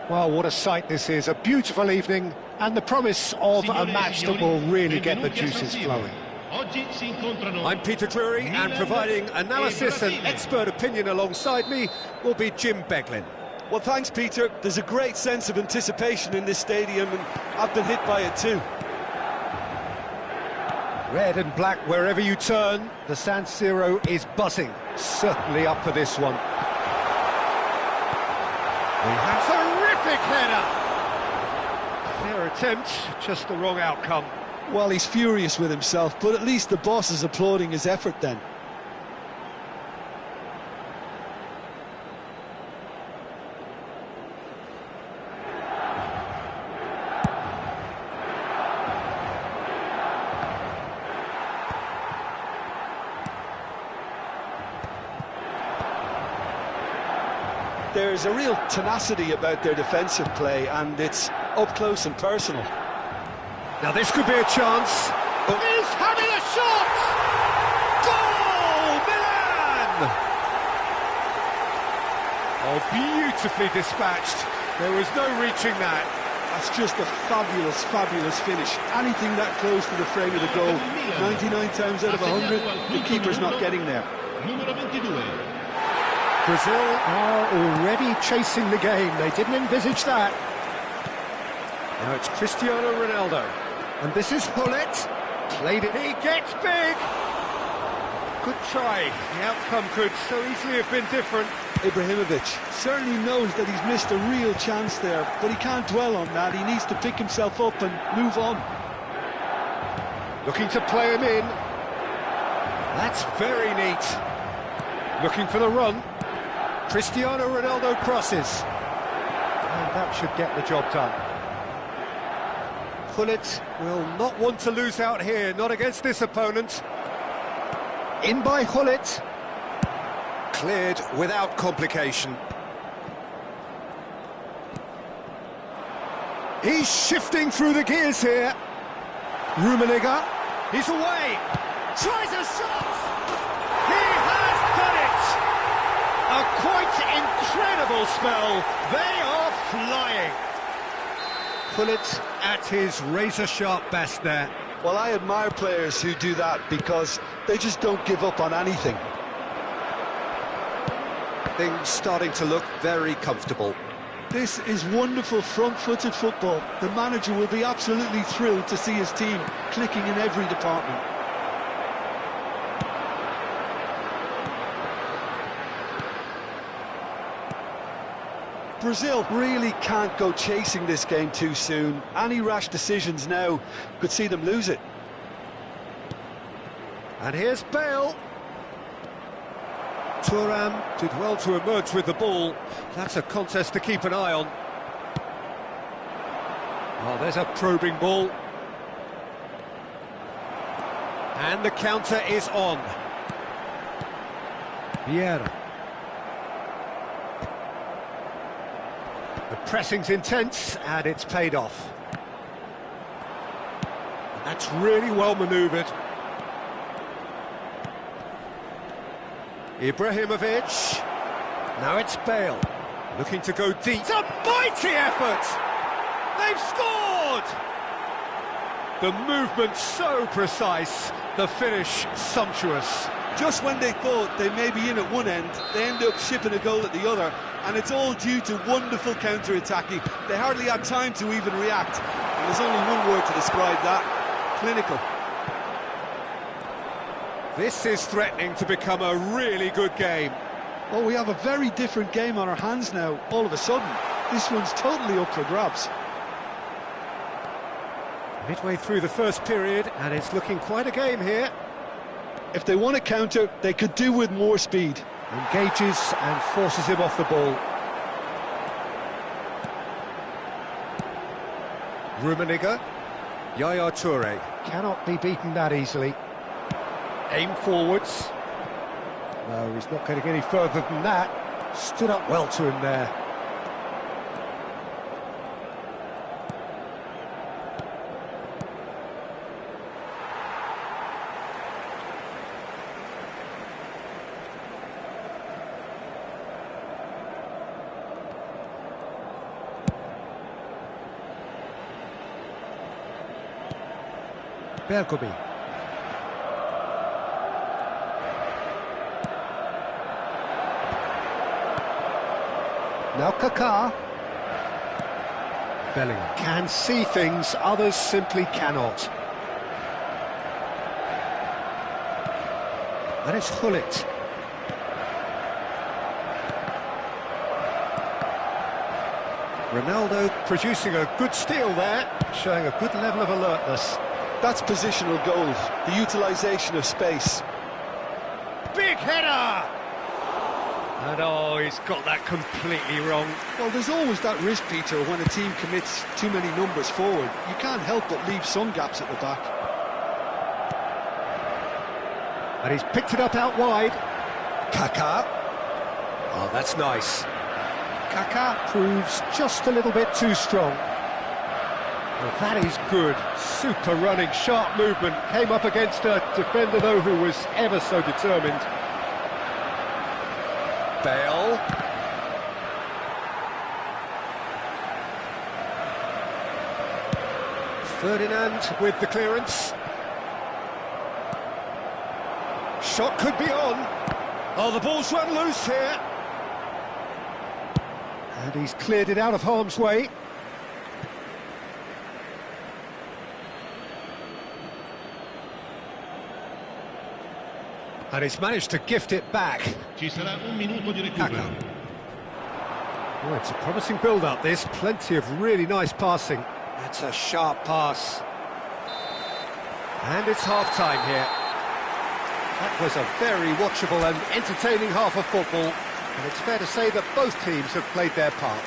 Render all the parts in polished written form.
Well, what a sight this is, a beautiful evening, and the promise of a match that will really get the juices flowing. I'm Peter Drury, and providing analysis and expert opinion alongside me will be Jim Beglin. Well, thanks, Peter. There's a great sense of anticipation in this stadium, and I've been hit by it too. Red and black wherever you turn, the San Siro is buzzing. Certainly up for this one. He has a terrific header! Fair attempt, just the wrong outcome. Well, he's furious with himself, but at least the boss is applauding his effort then. There's a real tenacity about their defensive play, and it's up close and personal. Now this could be a chance. He's having a shot! Goal, Milan! Oh, beautifully dispatched. There was no reaching that. That's just a fabulous, fabulous finish. Anything that close to the frame of the goal, 99 times out of 100, the keeper's not getting there. Brazil are already chasing the game. They didn't envisage that. Now it's Cristiano Ronaldo. And this is Gullit. Played it. He gets big. Good try. The outcome could so easily have been different. Ibrahimovic certainly knows that he's missed a real chance there, but he can't dwell on that. He needs to pick himself up and move on. Looking to play him in. That's very neat. Looking for the run. Cristiano Ronaldo crosses. And that should get the job done. Gullit will not want to lose out here, not against this opponent. In by Gullit. Cleared without complication. He's shifting through the gears here. Rummenigge. He's away. Tries a shot. He has done it. A quite incredible spell. They are flying. Gullit at his razor-sharp best there. Well, I admire players who do that because they just don't give up on anything. Things starting to look very comfortable. This is wonderful front-footed football. The manager will be absolutely thrilled to see his team clicking in every department. Brazil really can't go chasing this game too soon. Any rash decisions now could see them lose it. And here's Bale. Thuram did well to emerge with the ball. That's a contest to keep an eye on. Oh, there's a probing ball. And the counter is on. Vieira. The pressing's intense, and it's paid off. And that's really well manoeuvred. Ibrahimovic. Now it's Bale. Looking to go deep. It's a mighty effort! They've scored! The movement so precise, the finish sumptuous. Just when they thought they may be in at one end, they end up shipping a goal at the other, and it's all due to wonderful counter-attacking. They hardly had time to even react, and there's only one word to describe that: clinical. This is threatening to become a really good game. Well, we have a very different game on our hands now, all of a sudden. This one's totally up for grabs. Midway through the first period, and it's looking quite a game here. If they want to counter, they could do with more speed. Engages and forces him off the ball. Rummenigge. Yaya Toure. Cannot be beaten that easily. Aim forwards. No, he's not getting any further than that. Stood up well to him there. Bergomi. Now Kaká. Bellingham can see things others simply cannot. And it's Gullit. Ronaldo producing a good steal there, showing a good level of alertness. That's positional goals, the utilisation of space. Big header! And oh, he's got that completely wrong. Well, there's always that risk, Peter, when a team commits too many numbers forward. You can't help but leave some gaps at the back. And he's picked it up out wide. Kaká. Oh, that's nice. Kaká proves just a little bit too strong. Well, that is good. Super running, sharp movement. Came up against a defender, though, who was ever so determined. Bale. Ferdinand with the clearance. Shot could be on. Oh, the ball's run loose here. And he's cleared it out of harm's way. And he's managed to gift it back. Ci sarà un minuto di recupero. Oh, it's a promising build-up, this. Plenty of really nice passing. That's a sharp pass. And it's half-time here. That was a very watchable and entertaining half of football. And it's fair to say that both teams have played their part.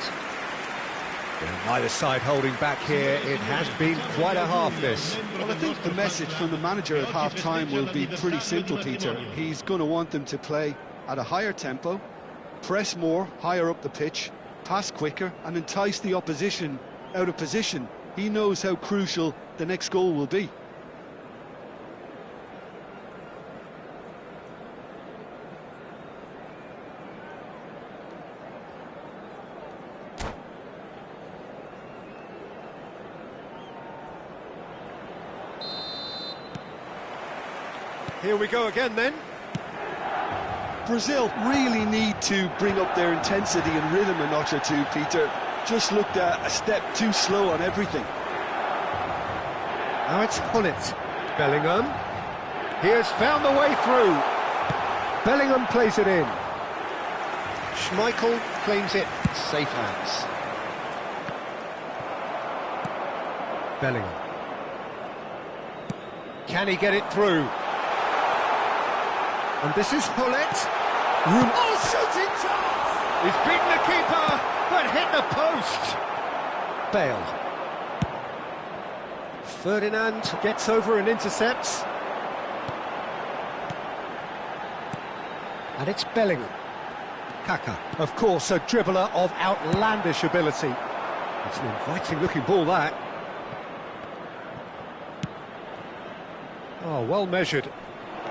And neither side holding back here. It has been quite a half, this. Well, I think the message from the manager at half-time will be pretty simple, Peter. He's going to want them to play at a higher tempo, press more, higher up the pitch, pass quicker, and entice the opposition out of position. He knows how crucial the next goal will be. Here we go again, then. Brazil really need to bring up their intensity and rhythm a notch or two, Peter. Just looked a step too slow on everything. Now it's Gullit. Bellingham. He has found the way through. Bellingham plays it in. Schmeichel claims it. Safe hands. Bellingham. Can he get it through? And this is Gullit. Oh, shooting chance! He's beaten the keeper, but hit the post. Bale. Ferdinand gets over and intercepts. And it's Bellingham. Kaká, of course, a dribbler of outlandish ability. It's an inviting-looking ball, that. Oh, well measured.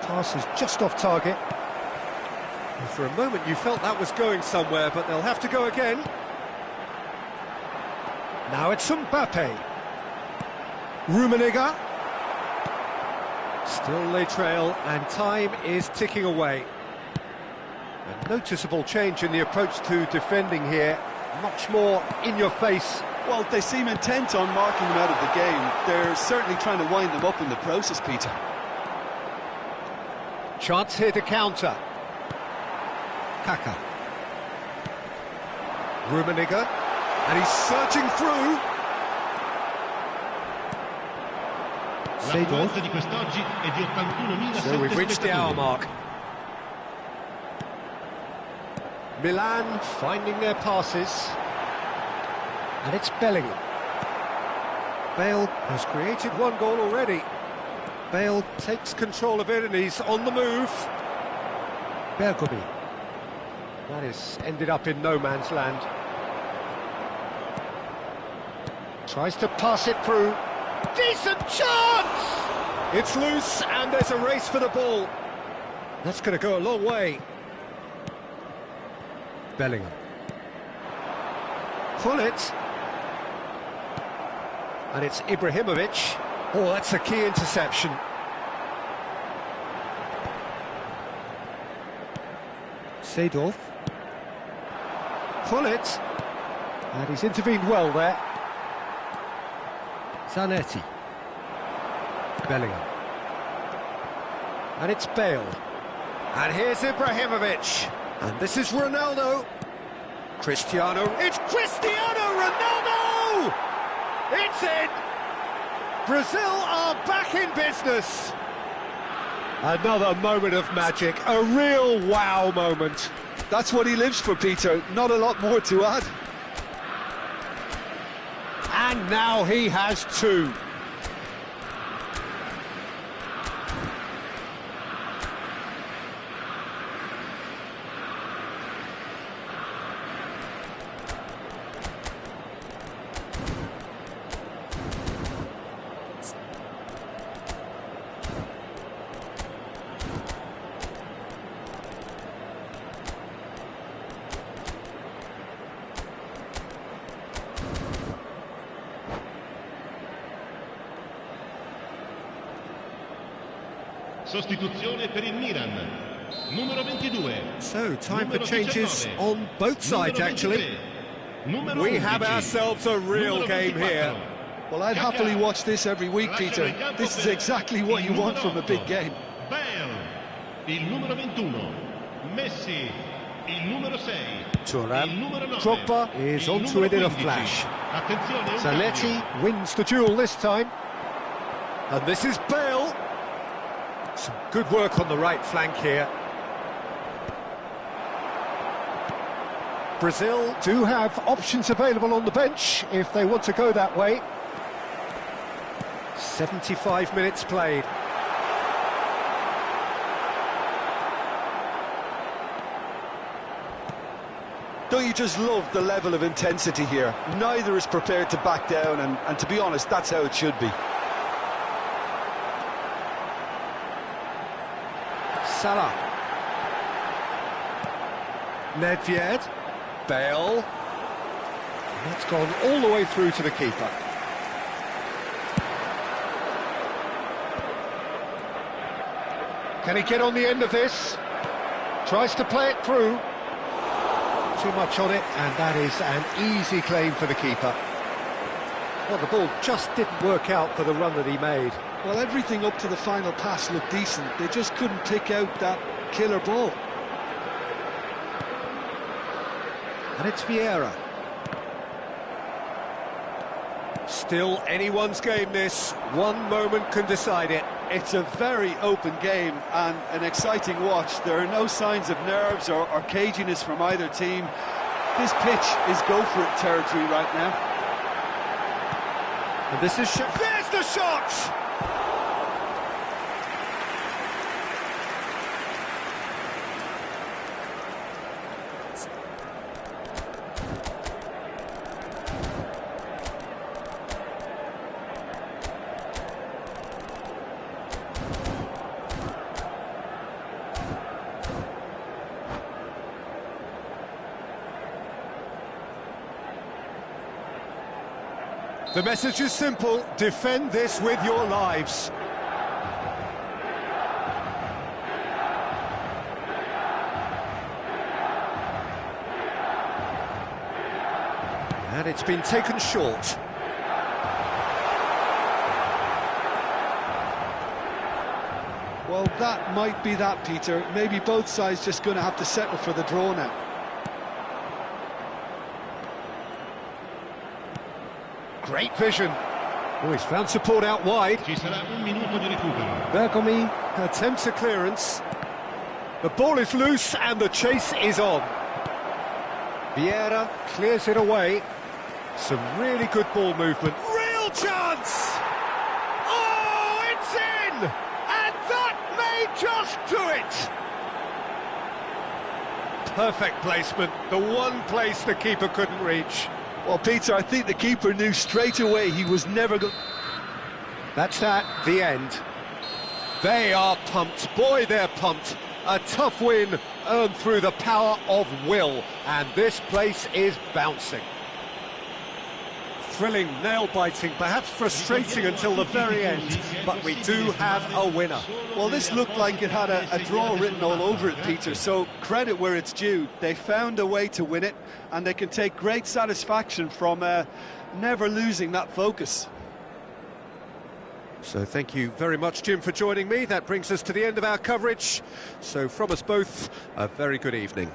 Pass is just off target. And for a moment you felt that was going somewhere, but they'll have to go again. Now it's Mbappe. Rummenigge. Still they trail, and time is ticking away. A noticeable change in the approach to defending here. Much more in your face. Well, they seem intent on marking them out of the game. They're certainly trying to wind them up in the process, Peter. Chance here to counter. Kaká. Rummenigge. And he's surging through. L'affluenza di quest'oggi è di 81.000. So we've reached the hour mark. Milan finding their passes. And it's Bellingham. Bale has created one goal already. Bale takes control of it and he's on the move. Bergomi. That has ended up in no man's land. Tries to pass it through. Decent chance! It's loose and there's a race for the ball. That's going to go a long way. Bellingham. Pull it. And it's Ibrahimovic. Oh, that's a key interception. Seedorf. Pullet. And he's intervened well there. Zanetti. Bellingham. And it's Bale. And here's Ibrahimovic. And this is Ronaldo. Cristiano. It's Cristiano Ronaldo! It's in! Brazil are back in business. Another moment of magic, a real wow moment. That's what he lives for, Peter. Not a lot more to add. And now he has two. Sostituzione per il Milan. Numero 22. So, time for Numero changes 19. on both sides, Numero actually. 23. Numero We 11. have ourselves a real Numero game 24. here. Well, I'd happily watch this every week, Peter. This is exactly what you want from a big game. Bale, il numero 21. Messi, il numero 6. Thuram. Il numero 9. Drogba is il onto it in a 15. flash. Attenzione, un Zanetti cambio. wins the duel this time. And this is Bale. Some good work on the right flank here. Brazil do have options available on the bench if they want to go that way. 75 minutes played. Don't you just love the level of intensity here? Neither is prepared to back down, and to be honest, that's how it should be. Salah. Nedved. Bale. That's gone all the way through to the keeper. Can he get on the end of this? Tries to play it through. Too much on it, and that is an easy claim for the keeper. Well, the ball just didn't work out for the run that he made. Well, everything up to the final pass looked decent. They just couldn't pick out that killer ball. And it's Vieira. Still anyone's game, this. One moment can decide it. It's a very open game and an exciting watch. There are no signs of nerves or caginess from either team. This pitch is go-for-it territory right now. And this is... There's the shot! The message is simple: defend this with your lives. And it's been taken short. Well, that might be that, Peter. Maybe both sides just going to have to settle for the draw now. Great vision. Oh, he's found support out wide. Ci sarà un minuto di recupero. Bergomi attempts a clearance. The ball is loose and the chase is on. Vieira clears it away. Some really good ball movement. Real chance! Oh, it's in! And that may just do it! Perfect placement. The one place the keeper couldn't reach. Well, Peter, I think the keeper knew straight away he was never going... That's that, the end. They are pumped. Boy, they're pumped. A tough win earned through the power of will. And this place is bouncing. thrilling, nail-biting, perhaps frustrating until the very end, but we do have a winner. Well, this looked like it had a draw written all over it, Peter, so credit where it's due. They found a way to win it, and they can take great satisfaction from never losing that focus. So thank you very much, Jim, for joining me. That brings us to the end of our coverage. So from us both, a very good evening.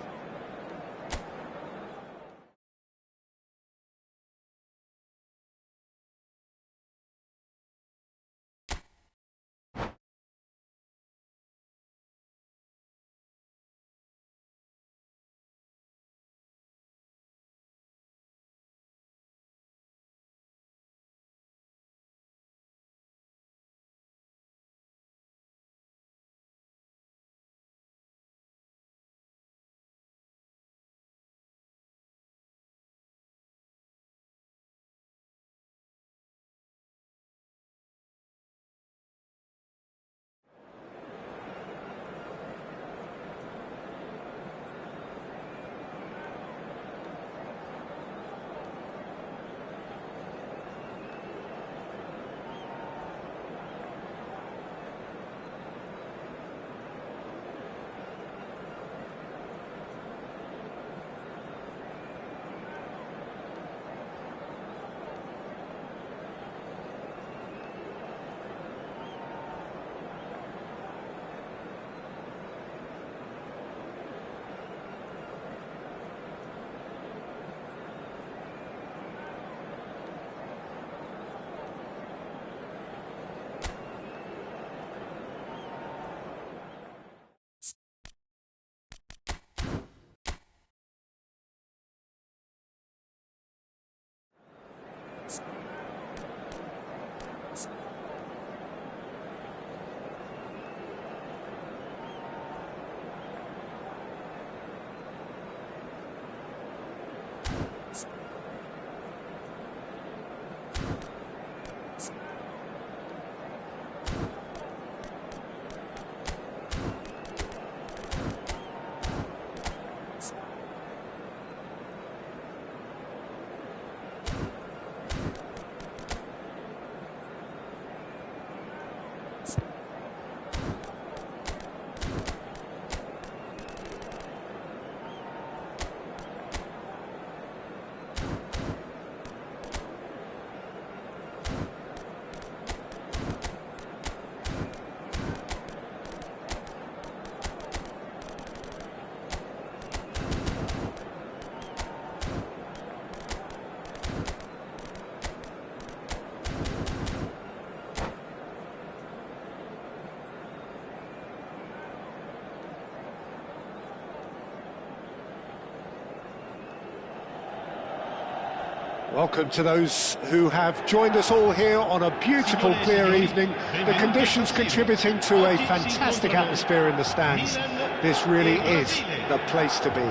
Welcome to those who have joined us all here on a beautiful, clear evening. The conditions contributing to a fantastic atmosphere in the stands. This really is the place to be.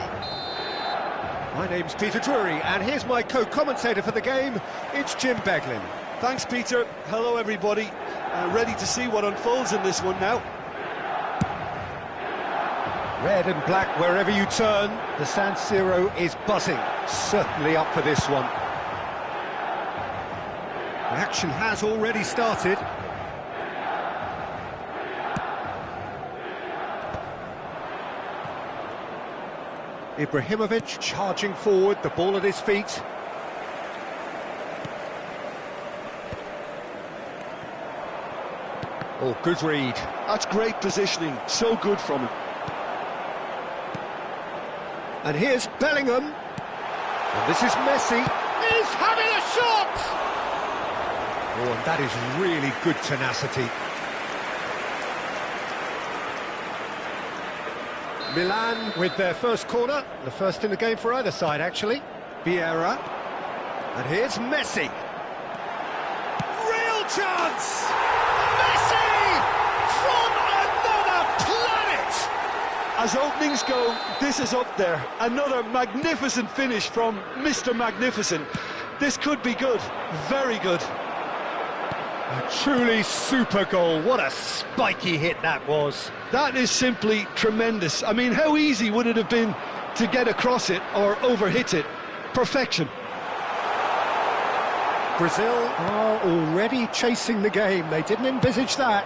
My name's Peter Drury, and here's my co-commentator for the game. It's Jim Beglin. Thanks, Peter. Hello, everybody. Ready to see what unfolds in this one now. Red and black wherever you turn. The San Siro is buzzing. Certainly up for this one. The action has already started. Ibrahimovic charging forward, the ball at his feet. Oh, good read. That's great positioning, so good from him. And here's Bellingham. And this is Messi. He's having a shot! Oh, and that is really good tenacity. Milan with their first corner, the first in the game for either side, actually. Vieira. And here's Messi. Real chance! Messi! From another planet! As openings go, this is up there. Another magnificent finish from Mr. Magnificent. This could be good, very good. A truly super goal. What a spiky hit that was. That is simply tremendous. I mean, how easy would it have been to get across it or overhit it? Perfection. Brazil are already chasing the game. They didn't envisage that.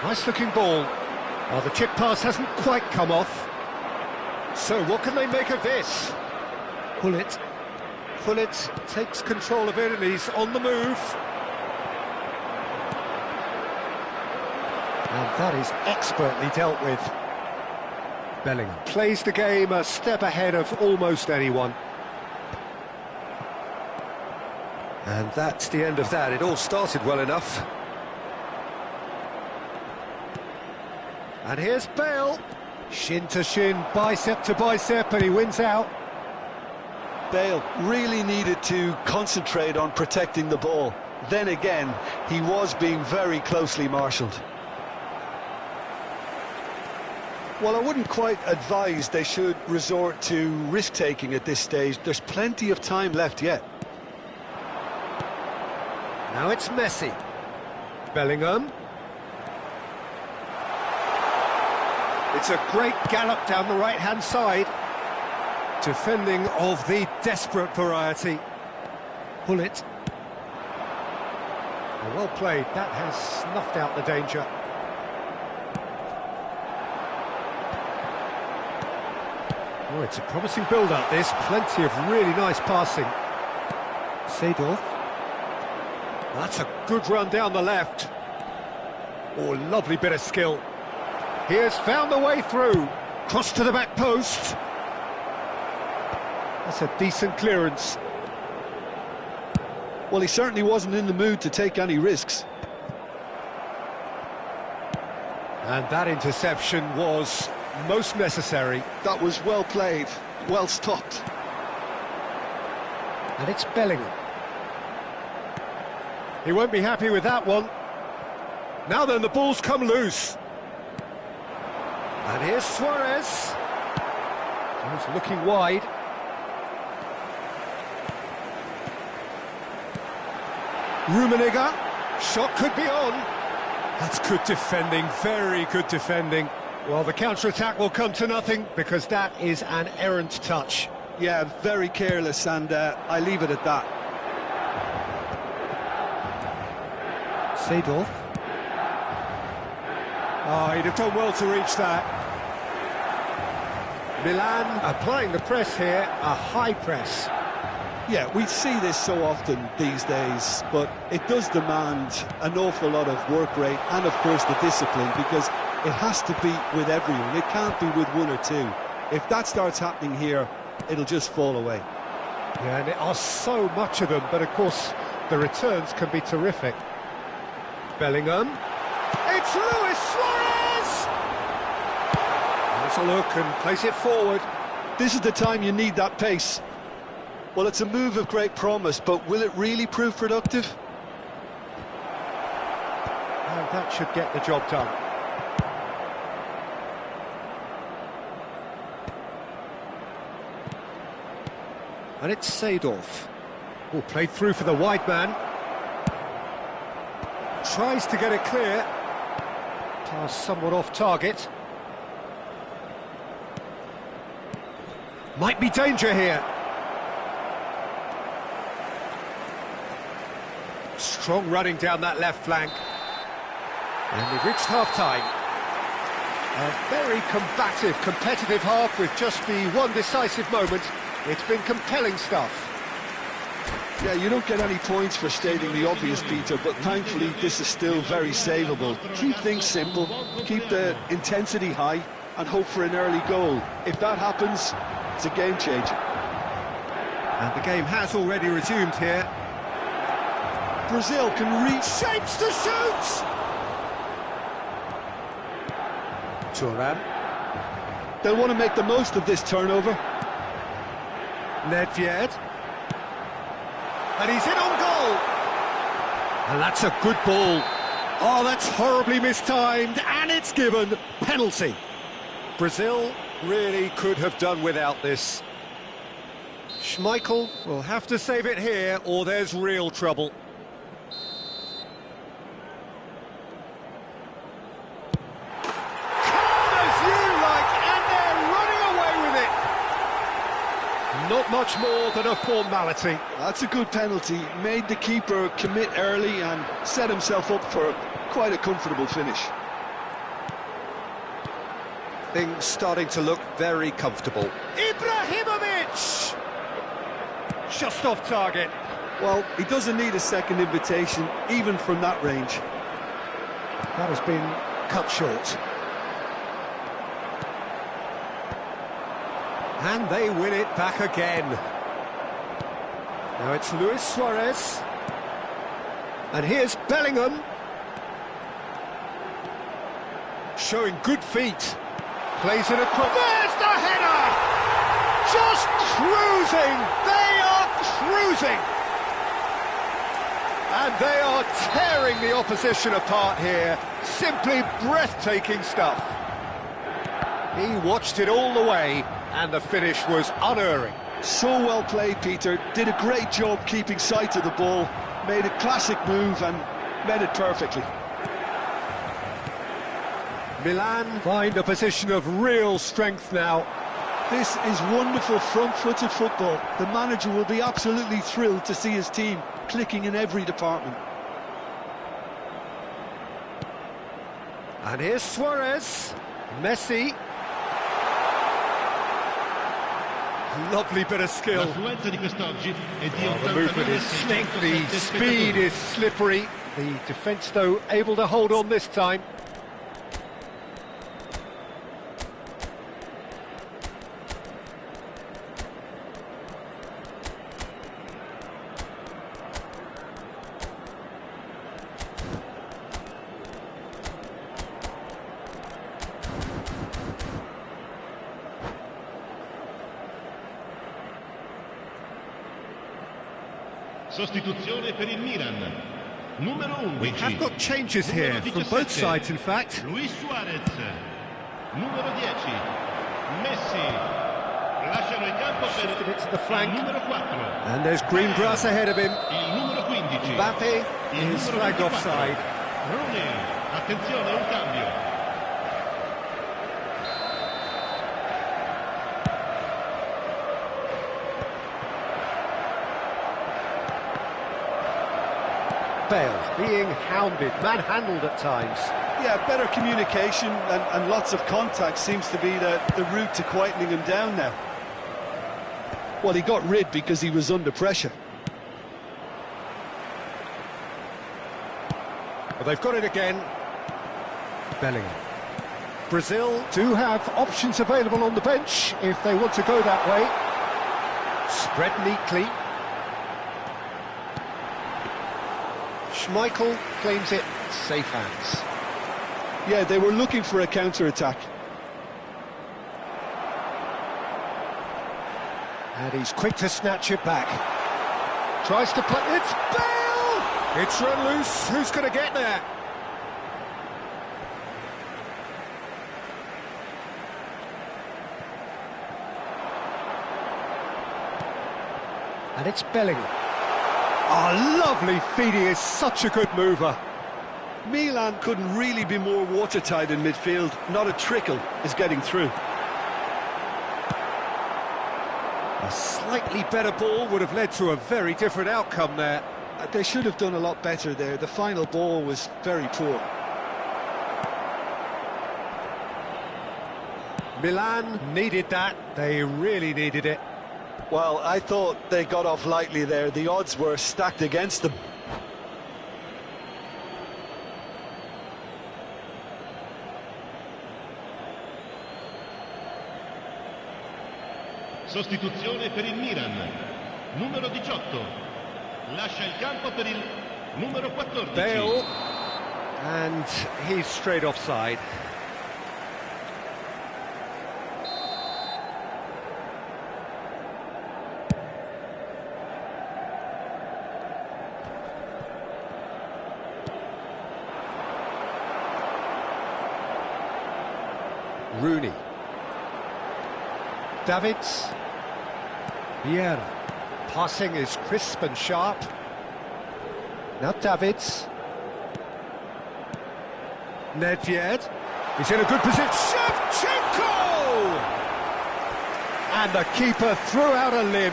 Nice looking ball. Oh, the chip pass hasn't quite come off. So what can they make of this? Gullit takes control of it and he's on the move. And that is expertly dealt with. Bellingham plays the game a step ahead of almost anyone. And that's the end of that. It all started well enough. And here's Bale. Shin to shin, bicep to bicep, and he wins out. Bale really needed to concentrate on protecting the ball. Then again, he was being very closely marshalled. Well, I wouldn't quite advise they should resort to risk-taking at this stage. There's plenty of time left yet. Now it's Messi. Bellingham. It's a great gallop down the right-hand side. Defending of the desperate variety. Gullit. Oh, well played. That has snuffed out the danger. Oh, it's a promising build-up, this. Plenty of really nice passing. Seedorf. That's a good run down the left. Oh, lovely bit of skill. He has found the way through. Cross to the back post. That's a decent clearance. Well, he certainly wasn't in the mood to take any risks. And that interception was most necessary. That was well played, well stopped. And it's Bellingham. He won't be happy with that one. Now then, the ball's come loose. And here's Suarez. He's looking wide. Rummenigge. Shot could be on. That's good defending, very good defending. Well, the counter-attack will come to nothing because that is an errant touch. Yeah, very careless, and I leave it at that. Seedorf. Oh, he'd have done well to reach that. Milan applying the press here, a high press. Yeah, we see this so often these days, but it does demand an awful lot of work rate and, of course, the discipline, because it has to be with everyone. It can't be with one or two. If that starts happening here, it'll just fall away. Yeah, and there are so much of them, but of course the returns can be terrific. Bellingham. It's Luis Suarez! Let's a look and place it forward. This is the time you need that pace. Well, it's a move of great promise, but will it really prove productive? And that should get the job done. And it's Seedorf. Oh, played through for the wide man. Tries to get it clear. Pass somewhat off target. Might be danger here. Strong running down that left flank. And we've reached half-time. A very combative, competitive half with just the one decisive moment. It's been compelling stuff. Yeah, you don't get any points for stating the obvious, Peter, but thankfully this is still very savable. Keep things simple, keep the intensity high, and hope for an early goal. If that happens, it's a game changer. And the game has already resumed here. Brazil can reach... Shapes to shoot! Thuram. They'll want to make the most of this turnover. Nedved. And he's in on goal! And that's a good ball. Oh, that's horribly mistimed, and it's given. Penalty. Brazil really could have done without this. Schmeichel will have to save it here, or there's real trouble. much more than a formality. That's a good penalty. Made the keeper commit early and set himself up for quite a comfortable finish. Things starting to look very comfortable. Ibrahimovic! Just off target. Well, he doesn't need a second invitation, even from that range. That has been cut short. And they win it back again. Now it's Luis Suarez. And here's Bellingham. Showing good feet. Plays it across. There's the header! Just cruising! They are cruising! And they are tearing the opposition apart here. Simply breathtaking stuff. He watched it all the way, and the finish was unerring. So well played, Peter. Did a great job keeping sight of the ball. Made a classic move and made it perfectly. Milan find a position of real strength now. This is wonderful front-footed football. The manager will be absolutely thrilled to see his team clicking in every department. And here's Suarez. Messi. Lovely bit of skill. L'affluenza di quest'oggi è di The movement is slick, the speed is slippery. The defence, though, able to hold on this time. Sostituzione per il Milan. Numero 11. We have got changes here from both sides, in fact. Luis Suarez. Numero 10. Messi. Lasciano il campo per Shifted it to the flank. il numero 4. And there's green grass ahead of him. Il numero 15. Mbappe Il is numero flagged 24. offside. Rooney. Attenzione, un cambio. Bale being hounded, manhandled at times. Yeah, better communication and lots of contact seems to be the route to quietening him down now. Well, he got rid because he was under pressure. Well, they've got it again. Bellingham. Brazil do have options available on the bench if they want to go that way. Spread neatly. Schmeichel claims it, safe hands. Yeah, they were looking for a counter-attack. And he's quick to snatch it back. Tries to play, it's Bale! It's run loose, who's going to get there? And it's Bellingham. Oh, lovely feed, he is such a good mover. Milan couldn't really be more watertight in midfield. Not a trickle is getting through. A slightly better ball would have led to a very different outcome there. They should have done a lot better there. The final ball was very poor. Milan needed that, they really needed it. Well, I thought they got off lightly there. The odds were stacked against them. Sostituzione per il Milan. Numero 18. Lascia il campo per il numero 14. Bale, and he's straight offside. Rooney. Davids. Vieira. Passing is crisp and sharp. Now Davids. Nedved. He's in a good position. Shevchenko! And the keeper threw out a limb.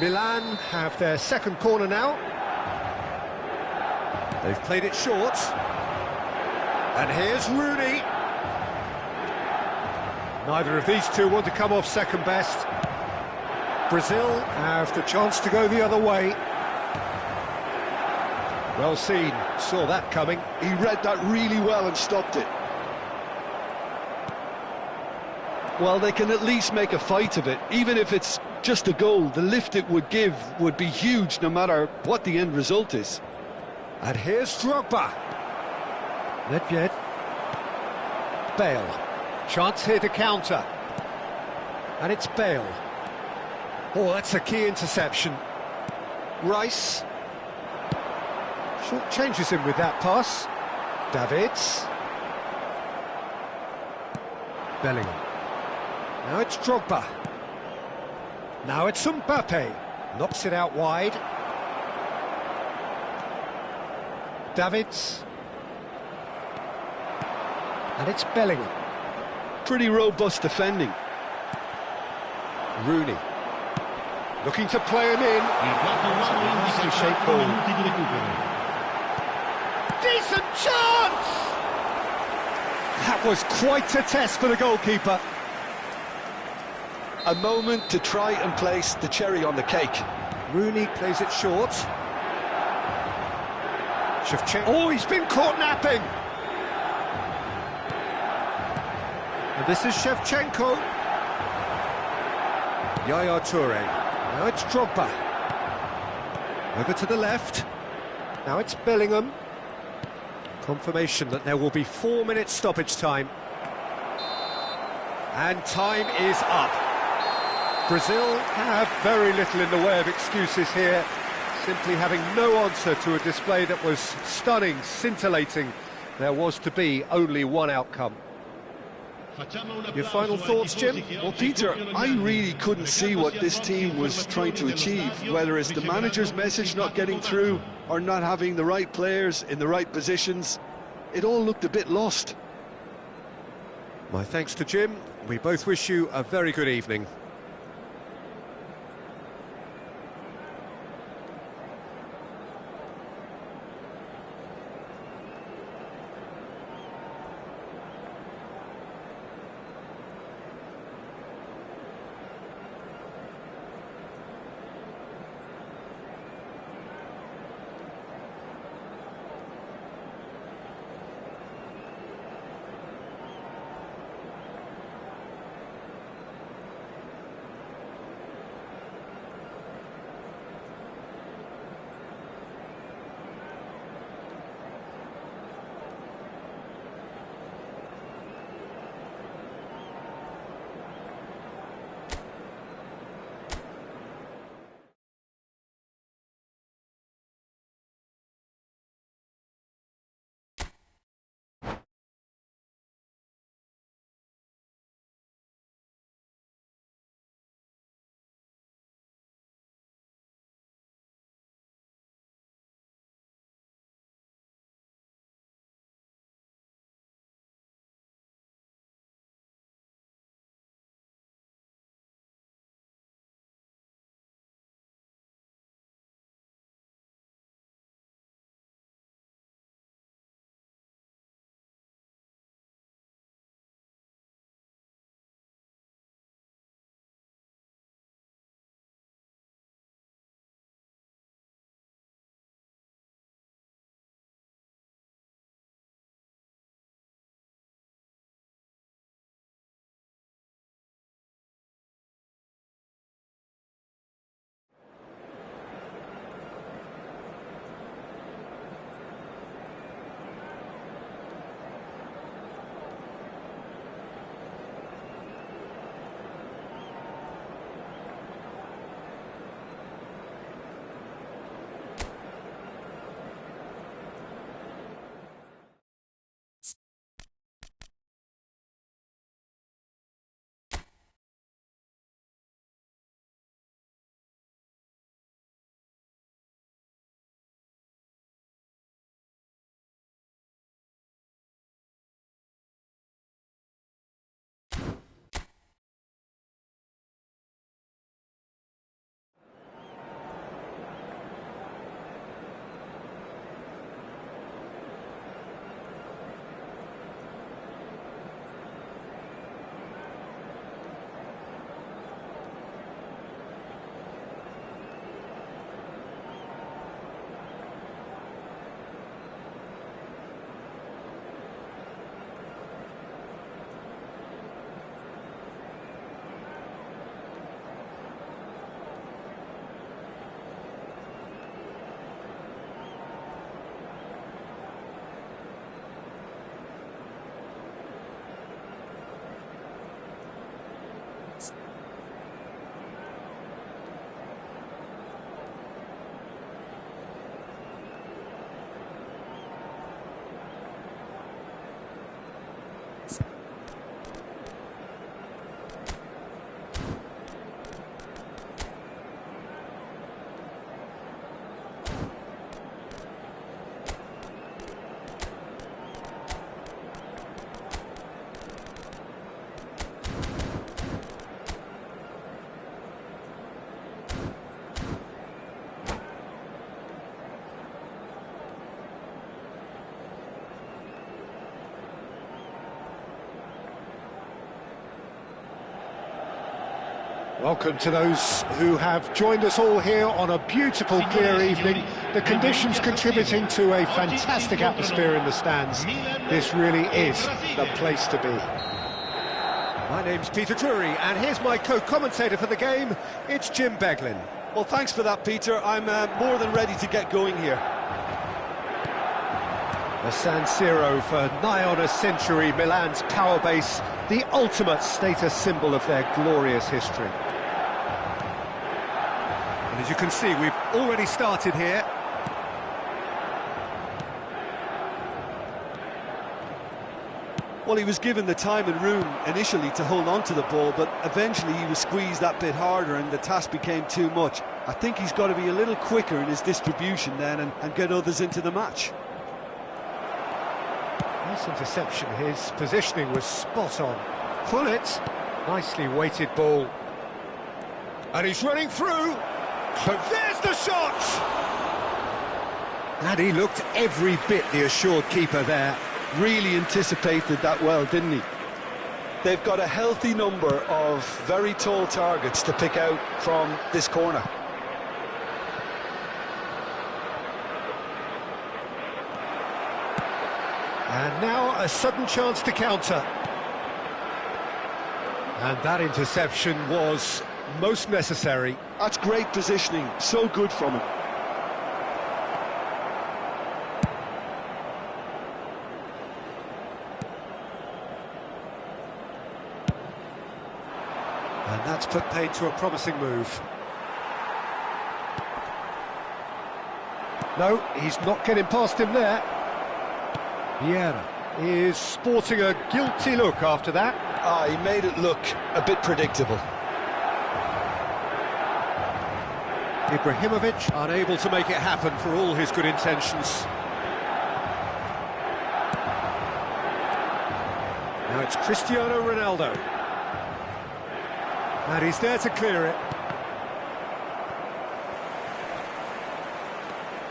Milan have their second corner now. They've played it short. And here's Rooney. Neither of these two want to come off second best. Brazil have the chance to go the other way. Well seen, saw that coming. He read that really well and stopped it. Well, they can at least make a fight of it. Even if it's just a goal, the lift it would give would be huge no matter what the end result is. And here's Drogba. Nedved. Bale. Chance here to counter. And it's Bale. Oh, that's a key interception. Rice. Short changes him with that pass. Davids. Bellingham. Now it's Drogba. Now it's Mbappe. Knocks it out wide. Davids. And it's Bellingham. Pretty robust defending. Rooney. Looking to play him in. Nicely shaped ball. Decent chance! That was quite a test for the goalkeeper. A moment to try and place the cherry on the cake. Rooney plays it short. Shevchenko. Oh, he's been caught napping! And this is Shevchenko. Yaya Toure. Now it's Drogba. Over to the left. Now it's Bellingham. Confirmation that there will be 4 minutes stoppage time. And time is up. Brazil have very little in the way of excuses here, simply having no answer to a display that was stunning, scintillating. There was to be only one outcome. Your final thoughts, Jim? Well, Peter, I really couldn't see what this team was trying to achieve, whether it's the manager's message not getting through or not having the right players in the right positions. It all looked a bit lost. My thanks to Jim. We both wish you a very good evening. Welcome to those who have joined us all here on a beautiful, clear evening. The conditions contributing to a fantastic atmosphere in the stands. This really is the place to be. My name's Peter Drury, and here's my co-commentator for the game. It's Jim Beglin. Well, thanks for that, Peter. I'm more than ready to get going here. The San Siro for nigh on a century, Milan's power base, the ultimate status symbol of their glorious history. And as you can see, we've already started here. Well, he was given the time and room initially to hold on to the ball, but eventually he was squeezed that bit harder and the task became too much. I think he's got to be a little quicker in his distribution then and get others into the match. Nice interception, his positioning was spot on. Pullet, nicely weighted ball. And he's running through. So there's the shot! And he looked every bit the assured keeper there. Really anticipated that well, didn't he? They've got a healthy number of very tall targets to pick out from this corner. And now a sudden chance to counter. And that interception was most necessary. That's great positioning, so good from him. And that's put paid to a promising move. No, he's not getting past him there. Vieira is sporting a guilty look after that. He made it look a bit predictable. Ibrahimovic unable to make it happen for all his good intentions. Now it's Cristiano Ronaldo. And he's there to clear it.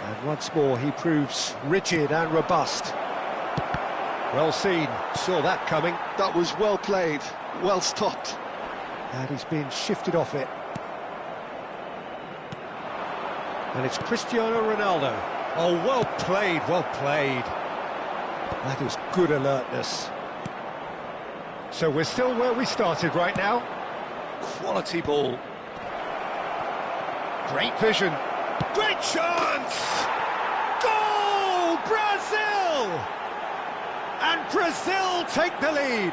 And once more he proves rigid and robust. Well seen, saw that coming. That was well played, well stopped. And he's been shifted off it. And it's Cristiano Ronaldo. Oh, well played, well played. That is good alertness. So we're still where we started right now. Quality ball. Great vision. Great chance! Goal! Brazil! And Brazil take the lead.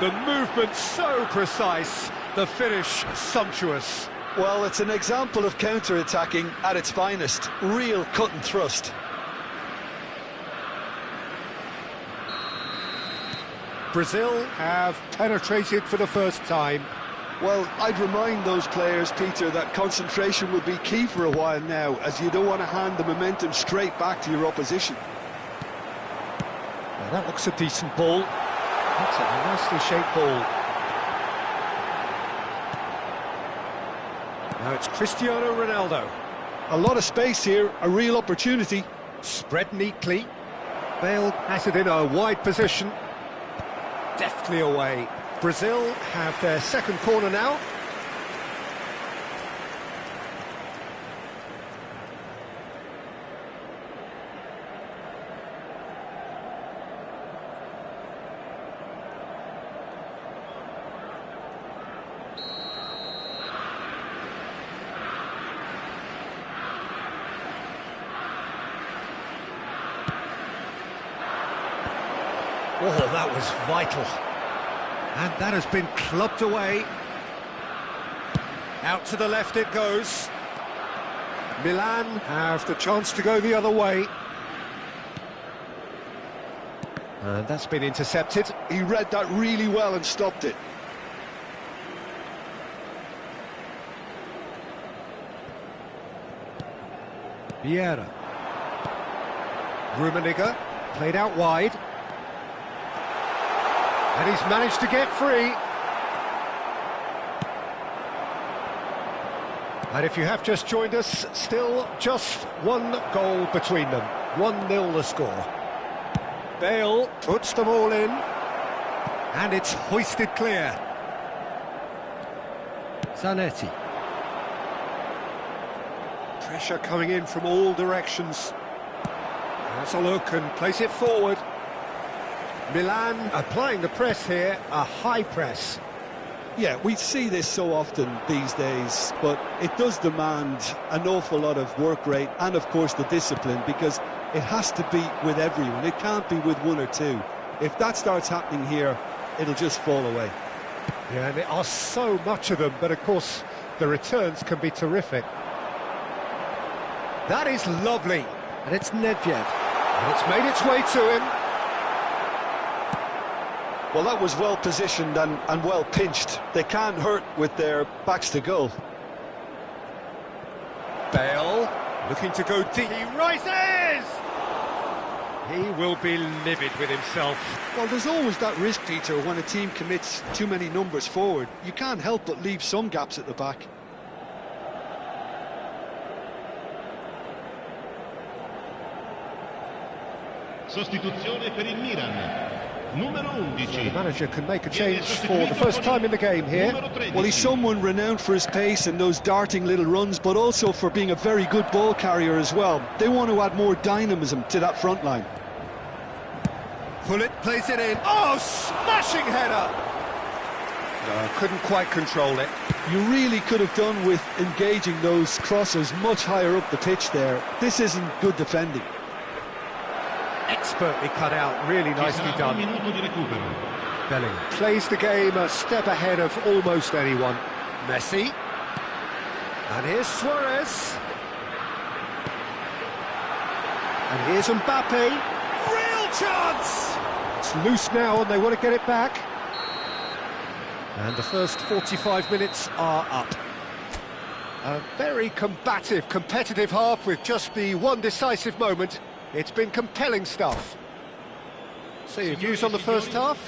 The movement so precise, the finish sumptuous. Well, it's an example of counter-attacking at its finest. Real cut and thrust. Brazil have penetrated for the first time. Well, I'd remind those players, Peter, that concentration will be key for a while now, as you don't want to hand the momentum straight back to your opposition. Now that looks a decent ball. That's a nicely shaped ball. Now it's Cristiano Ronaldo. A lot of space here, a real opportunity. Spread neatly. Bale has it in a wide position. Deftly away. Brazil have their second corner now. Oh, that was vital. And that has been clubbed away. Out to the left it goes. Milan have the chance to go the other way. And that's been intercepted. He read that really well and stopped it. Vieira. Rummenigge played out wide. And he's managed to get free. And if you have just joined us, still just one goal between them. 1-0 the score. Bale puts them all in. And it's hoisted clear. Zanetti. Pressure coming in from all directions. Has a look and place it forward. Milan applying the press here, a high press. Yeah, we see this so often these days, but it does demand an awful lot of work rate and, of course, the discipline, because it has to be with everyone. It can't be with one or two. If that starts happening here, it'll just fall away. Yeah, and there are so much of them, but of course the returns can be terrific. That is lovely, and it's Nedved, and it's made its way to him. Well, that was well positioned and well pinched. They can't hurt with their backs to goal. Bale looking to go deep. He rises! He will be livid with himself. Well, there's always that risk, Peter, when a team commits too many numbers forward. You can't help but leave some gaps at the back. Sostituzione per il Milan. Numero 11. So the manager can make a change for the first time in the game here. Well, he's someone renowned for his pace and those darting little runs, but also for being a very good ball carrier as well. They want to add more dynamism to that front line. Pullet plays it in. Oh, smashing header! No, couldn't quite control it. You really could have done with engaging those crosses much higher up the pitch there. This isn't good defending. Expertly cut out, really nicely done. Bellingham plays the game a step ahead of almost anyone. Messi. And here's Suarez. And here's Mbappe. Real chance! It's loose now and they want to get it back. And the first 45 minutes are up. A very combative, competitive half with just the one decisive moment. It's been compelling stuff. So your views on the first half?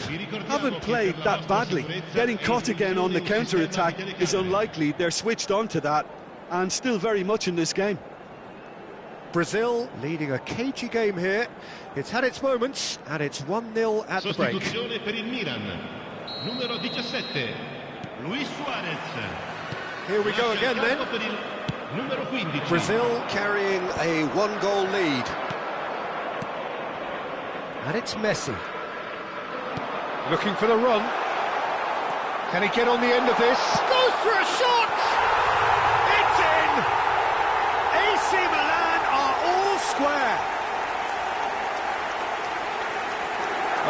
Haven't played that badly. Getting caught again on the counter-attack is unlikely. They're switched on to that and still very much in this game. Brazil leading a cagey game here. It's had its moments and it's 1-0 at the break. Sostituzione per il Milan. Numero 17. Luis Suarez. Here we go again then. Numero 15. Brazil carrying a one-goal lead. And it's Messi. Looking for the run. Can he get on the end of this? Goes for a shot! It's in! AC Milan are all square.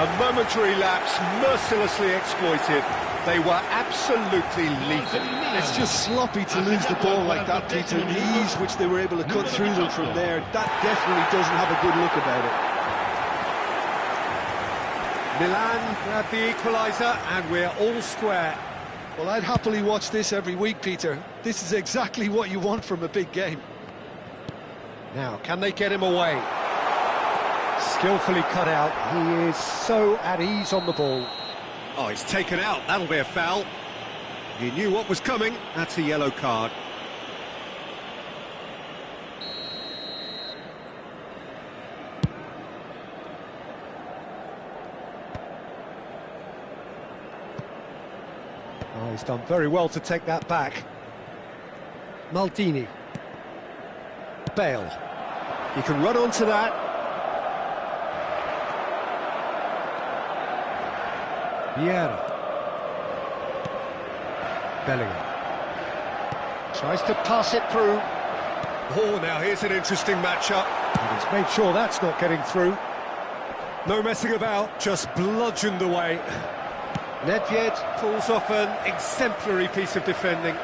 A momentary lapse, mercilessly exploited. They were absolutely lethal. It's just sloppy to lose the ball like that, Peter. The ease which they were able to cut through them from there, that definitely doesn't have a good look about it. Milan grab the equaliser and we're all square. Well, I'd happily watch this every week, Peter. This is exactly what you want from a big game. Now, can they get him away? Skillfully cut out. He is so at ease on the ball. Oh, he's taken out. That'll be a foul. He knew what was coming. That's a yellow card. Oh, he's done very well to take that back. Maldini. Bale. He can run onto that. Vieira. Bellingham. Tries to pass it through. Oh, now here's an interesting matchup. And he's made sure that's not getting through. No messing about, just bludgeoned away. Nedved pulls off an exemplary piece of defending.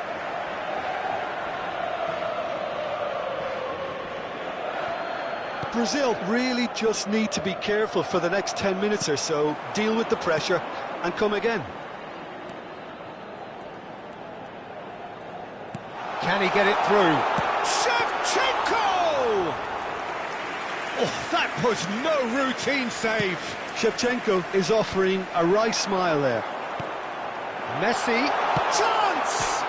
Brazil really just need to be careful for the next 10 minutes or so, deal with the pressure and come again. Can he get it through? Shevchenko! Oh, that was no routine save. Shevchenko is offering a wry smile there. Messi, chance!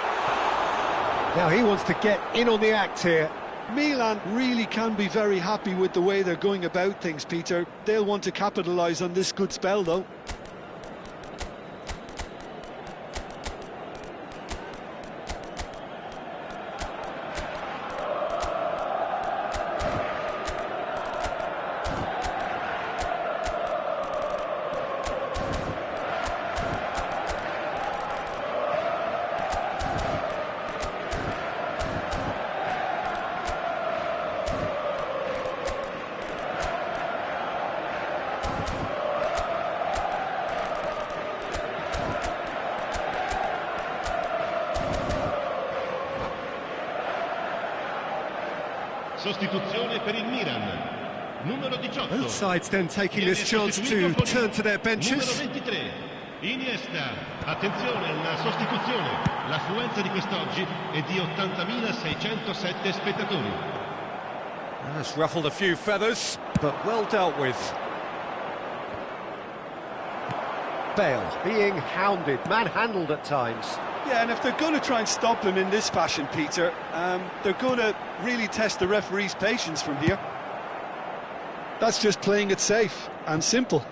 Now he wants to get in on the act here. Milan really can be very happy with the way they're going about things, Peter. They'll want to capitalise on this good spell, though. Sostituzione per il Milan. Numero 18. Both sides then taking this chance to turn to their benches. Numero 23. Iniesta. Attenzione, la sostituzione. L'affluenza di quest'oggi è di 80.607 spettatori. That's ruffled a few feathers, but well dealt with. Bale being hounded, manhandled at times. Yeah, and if they're going to try and stop him in this fashion, Peter, they're going to really test the referee's patience from here. That's just playing it safe and simple.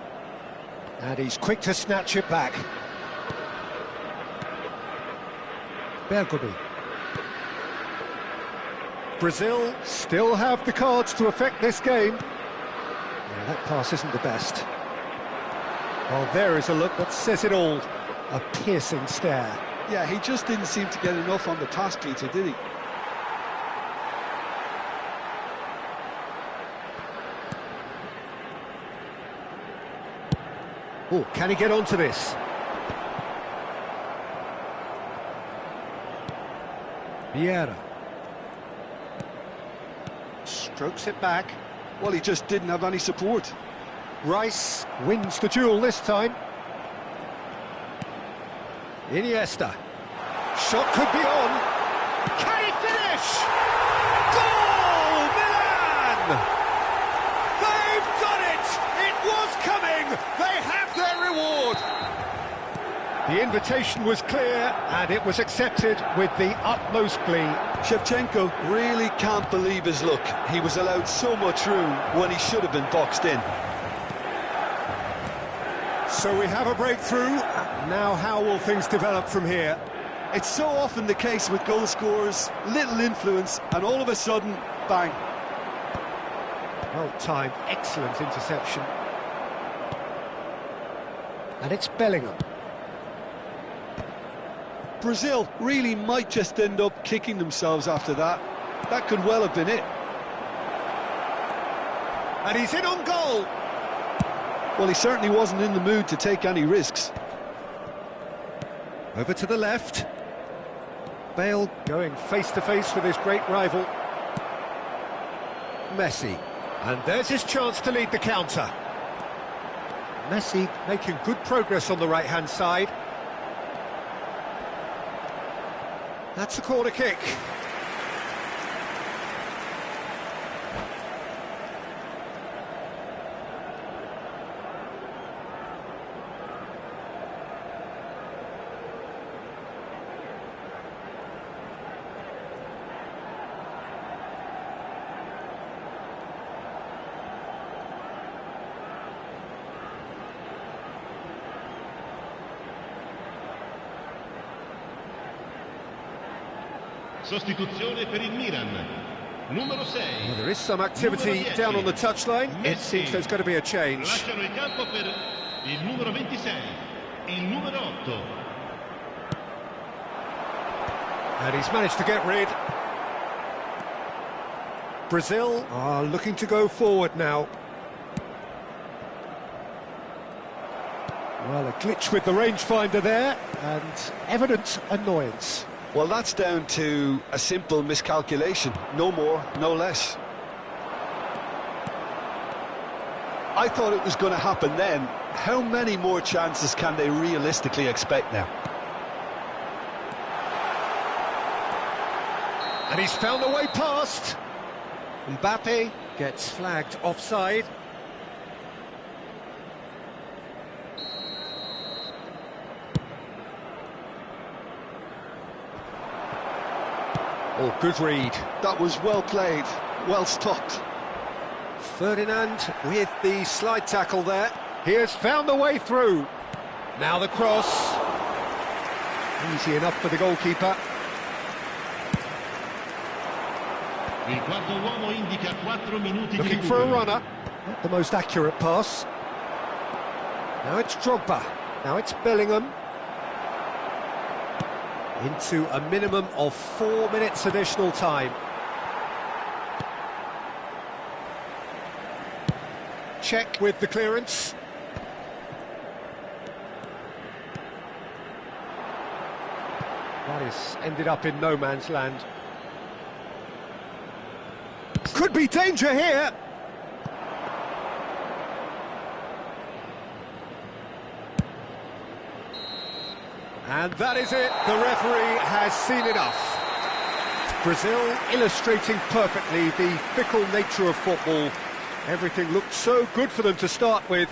And he's quick to snatch it back. Bergomi. Brazil still have the cards to affect this game. Yeah, that pass isn't the best. Well, there is a look that says it all. A piercing stare. Yeah, he just didn't seem to get enough on the pass, Peter, did he? Oh, can he get onto this? Vieira. Strokes it back. Well, he just didn't have any support. Rice wins the duel this time. Iniesta. Shot could be on. Can he finish? Goal, Milan! They've done it! It was coming! They have their reward! The invitation was clear, and it was accepted with the utmost glee. Shevchenko really can't believe his luck. He was allowed so much room when he should have been boxed in. So we have a breakthrough. Now how will things develop from here? It's so often the case with goal scorers, little influence, and all of a sudden, bang. Well timed, excellent interception. And it's Bellingham. Brazil really might just end up kicking themselves after that. That could well have been it. And he's in on goal. Well, he certainly wasn't in the mood to take any risks. Over to the left. Bale going face-to-face with his great rival. Messi. And there's his chance to lead the counter. Messi making good progress on the right-hand side. That's a corner kick. Sostituzione per il Milan. Numero 6. Well, there is some activity down on the touchline. It seems there's going to be a change. Lasciano il campo per il numero 26, il numero 8. And he's managed to get rid. Brazil are looking to go forward now. Well, a glitch with the rangefinder there, and evident annoyance. Well, that's down to a simple miscalculation. No more, no less. I thought it was going to happen then. How many more chances can they realistically expect now? And he's found a way past. Mbappe gets flagged offside. Oh, good read. That was well played, well stopped. Ferdinand with the slide tackle there. He has found the way through. Now the cross. Easy enough for the goalkeeper. Il quarto uomo indica 4 minuti di Looking for a recupero. runner. Not the most accurate pass. Now it's Drogba. Now it's Bellingham. Into a minimum of 4 minutes additional time. Check with the clearance. That is ended up in no man's land. Could be danger here. And that is it. The referee has seen enough. Brazil illustrating perfectly the fickle nature of football. Everything looked so good for them to start with,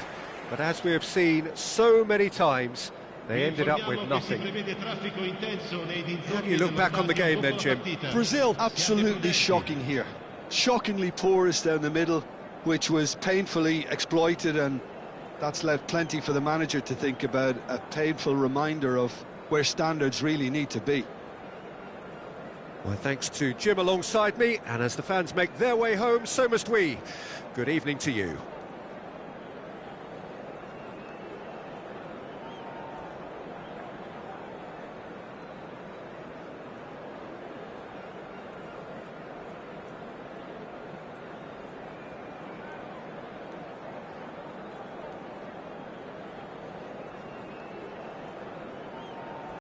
but as we have seen so many times, they ended up with nothing. How do you look back on the game then, Jim? Brazil, absolutely shocking here. Shockingly porous down the middle, which was painfully exploited, and that's left plenty for the manager to think about, a painful reminder of where standards really need to be. Well, thanks to Jim alongside me, and as the fans make their way home, so must we. Good evening to you.